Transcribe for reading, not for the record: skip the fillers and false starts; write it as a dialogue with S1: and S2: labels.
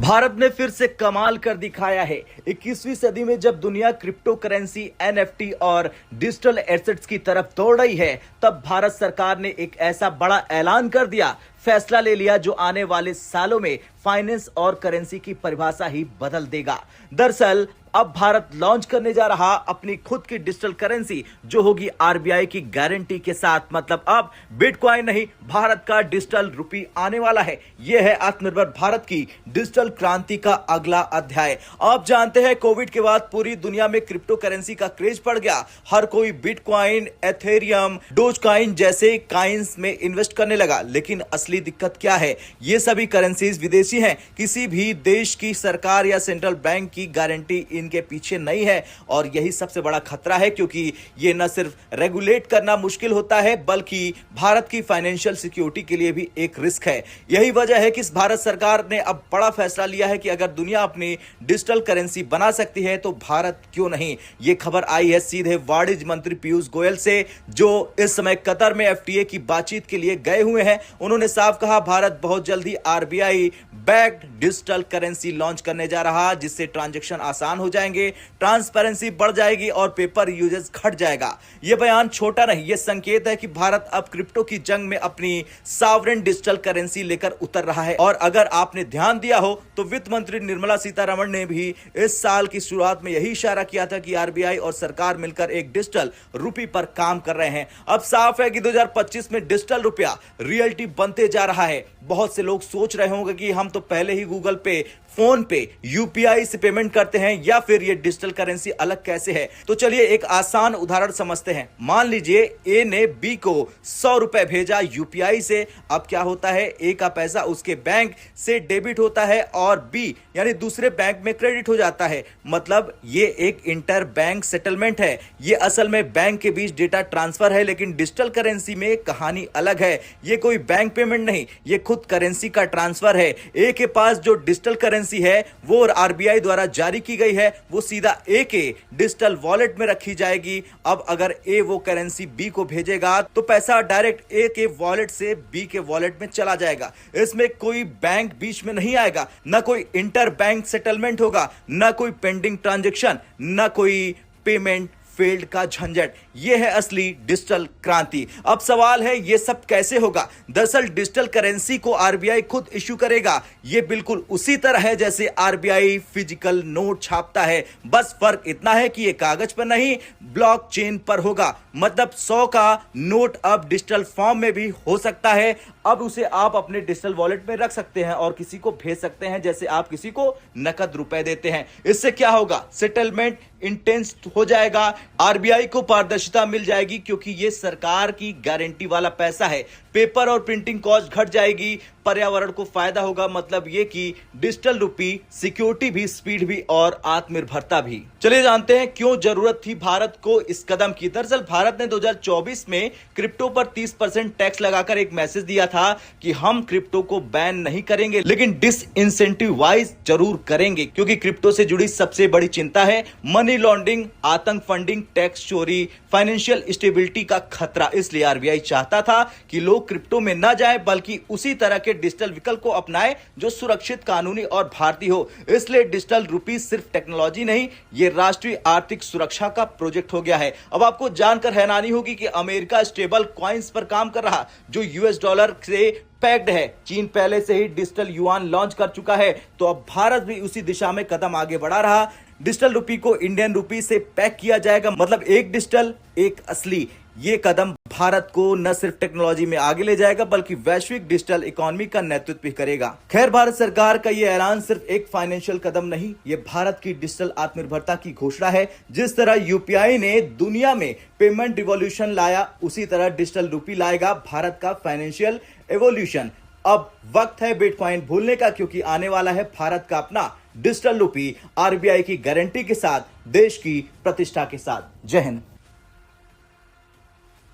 S1: भारत ने फिर से कमाल कर दिखाया है। 21वीं सदी में जब दुनिया क्रिप्टो करेंसी, एनएफटी और डिजिटल एसेट्स की तरफ दौड़ रही है, तब भारत सरकार ने एक ऐसा बड़ा ऐलान कर दिया, फैसला ले लिया जो आने वाले सालों में फाइनेंस और करेंसी की परिभाषा ही बदल देगा। दरअसल अब भारत लॉन्च करने जा रहा अपनी खुद की डिजिटल करेंसी जो होगी आरबीआई की गारंटी के साथ। मतलब अब बिटकॉइन नहीं, भारत का डिजिटल रुपी आने वाला है। यह है आत्मनिर्भर भारत की डिजिटल क्रांति का अगला अध्याय। आप जानते हैं कोविड के बाद पूरी दुनिया में क्रिप्टो करेंसी का क्रेज बढ़ गया। हर कोई बिटकॉइन, एथेरियम, डोजकॉइन जैसे कॉइन्स में इन्वेस्ट करने लगा। लेकिन असली दिक्कत क्या है? ये सभी करेंसीज विदेशी हैं। किसी भी देश की सरकार या सेंट्रल बैंक की गारंटी इनके पीछे नहीं है और यही सबसे बड़ा खतरा है, क्योंकि ये न सिर्फ रेगुलेट करना मुश्किल होता है बल्कि भारत की फाइनेंशियल सिक्योरिटी के लिए भी एक रिस्क है। यही वजह है कि भारत सरकार ने अब बड़ा फैसला लिया है कि अगर दुनिया अपनी डिजिटल करेंसी बना सकती है तो भारत क्यों नहीं। ये खबर आई है सीधे वाणिज्य मंत्री पीयूष गोयल से, जो इस समय कतर में एफटीए की बातचीत के लिए गए हुए हैं। उन्होंने साफ कहा, भारत बहुत जल्दी RBI backed digital currency launch करने जा रहा, जिससे ट्रांजैक्शन आसान हो जाएंगे, ट्रांसपेरेंसी बढ़ जाएगी और पेपर यूजेस घट जाएगा। यह बयान छोटा नहीं, यह संकेत है कि भारत अब क्रिप्टो की जंग में अपनी सॉवरेन डिजिटल करेंसी लेकर उतर रहा है। और अगर आपने ध्यान दिया हो तो वित्त मंत्री निर्मला सीतारमण ने भी इस साल की शुरुआत में यही इशारा किया था कि आरबीआई और सरकार मिलकर एक डिजिटल रुपी पर काम कर रहे हैं। अब साफ है कि 2025 में डिजिटल रुपया रियलिटी बनते जा रहा है। बहुत से लोग सोच रहे होंगे कि हम तो पहले ही गूगल पे, फोन पे, यूपीआई से पेमेंट करते हैं, या फिर ये डिजिटल करेंसी अलग कैसे है। तो चलिए एक आसान उदाहरण समझते हैं। मान लीजिए ए ने बी को 100 रुपए भेजा यूपीआई से। अब क्या होता है, ए का पैसा उसके बैंक से डेबिट होता है और बी यानी दूसरे बैंक में क्रेडिट हो जाता है। मतलब ये एक इंटर बैंक सेटलमेंट है। ये असल में बैंक के बीच डेटा ट्रांसफर है, लेकिन डिजिटल करेंसी में कहानी अलग है। ये कोई बैंक पेमेंट नहीं, ये खुद करेंसी का ट्रांसफर है। ए के पास जो डिजिटल करेंसी है वो आरबीआई द्वारा जारी की गई है, वो सीधा ए के डिजिटल वॉलेट में रखी जाएगी। अब अगर ए वो करेंसी बी को भेजेगा तो पैसा डायरेक्ट ए के वॉलेट से बी के वॉलेट में चला जाएगा। इसमें कोई बैंक बीच में नहीं आएगा, ना कोई इंटर बैंक सेटलमेंट होगा, ना कोई पेंडिंग ट्रांजैक्शन, ना कोई पेमेंट फेल्ड का झंझट। यह है असली डिजिटल क्रांति। अब सवाल है, यह सब कैसे होगा? दरअसल डिजिटल करेंसी को आरबीआई खुद इश्यू करेगा। यह बिल्कुल उसी तरह है जैसे आरबीआई फिजिकल नोट छापता है, बस फर्क इतना है कि यह कागज पर नहीं, ब्लॉकचेन पर होगा। मतलब 100 का नोट अब डिजिटल फॉर्म में भी हो सकता है। अब उसे आप अपने डिजिटल वॉलेट में रख सकते हैं और किसी को भेज सकते हैं, जैसे आप किसी को नकद रुपए देते हैं। इससे क्या होगा? सेटलमेंट इंटेंस हो जाएगा, आरबीआई को पारदर्शिता मिल जाएगी, क्योंकि यह सरकार की गारंटी वाला पैसा है। पेपर और प्रिंटिंग कॉस्ट घट जाएगी, पर्यावरण को फायदा होगा। मतलब यह कि डिजिटल रुपी सिक्योरिटी भी, स्पीड भी और आत्मनिर्भरता भी। चलिए जानते हैं क्यों जरूरत थी भारत को इस कदम की। दरअसल भारत ने 2024 में क्रिप्टो पर 30% टैक्स लगाकर एक मैसेज दिया था कि हम क्रिप्टो को बैन नहीं करेंगे, लेकिन डिसइंसेंटिवाइज जरूर करेंगे, क्योंकि क्रिप्टो से जुड़ी सबसे बड़ी चिंता है मनी लॉन्ड्रिंग, आतंक फंडिंग, टैक्स चोरी, फाइनेंशियल स्टेबिलिटी का खतरा। इसलिए आरबीआई चाहता था कि लोग क्रिप्टो में न जाएं, बल्कि उसी तरह के डिजिटल विकल्प को अपनाएं जो सुरक्षित, कानूनी और भारतीय हो। इसलिए डिजिटल रुपी सिर्फ टेक्नोलॉजी नहीं, ये राष्ट्रीय आर्थिक सुरक्षा का प्रोजेक्ट हो गया है। अब आपको जानकर हैरानी होगी कि अमेरिका स्टेबल कॉइन्स पर काम कर रहा, जो यूएस डॉलर से पैक्ड है। चीन पहले से ही डिजिटल युआन लॉन्च कर चुका है, तो अब भारत भी उसी दिशा में कदम आगे बढ़ा रहा। डिजिटल रुपी को इंडियन रुपी से पैक किया जाएगा, मतलब एक डिजिटल एक असली। ये कदम भारत को न सिर्फ टेक्नोलॉजी में आगे ले जाएगा बल्कि वैश्विक डिजिटल इकोनॉमी का नेतृत्व भी करेगा। खैर, भारत सरकार का यह ऐलान सिर्फ एक फाइनेंशियल कदम नहीं, ये भारत की डिजिटल आत्मनिर्भरता की घोषणा है। जिस तरह यूपीआई ने दुनिया में पेमेंट रिवॉल्यूशन लाया, उसी तरह डिजिटल रुपी लाएगा भारत का फाइनेंशियल एवोल्यूशन। अब वक्त है बिटकॉइन भूलने का, क्योंकि आने वाला है भारत का अपना डिजिटल रुपी, आरबीआई की गारंटी के साथ, देश की प्रतिष्ठा के साथ। जय हिंद।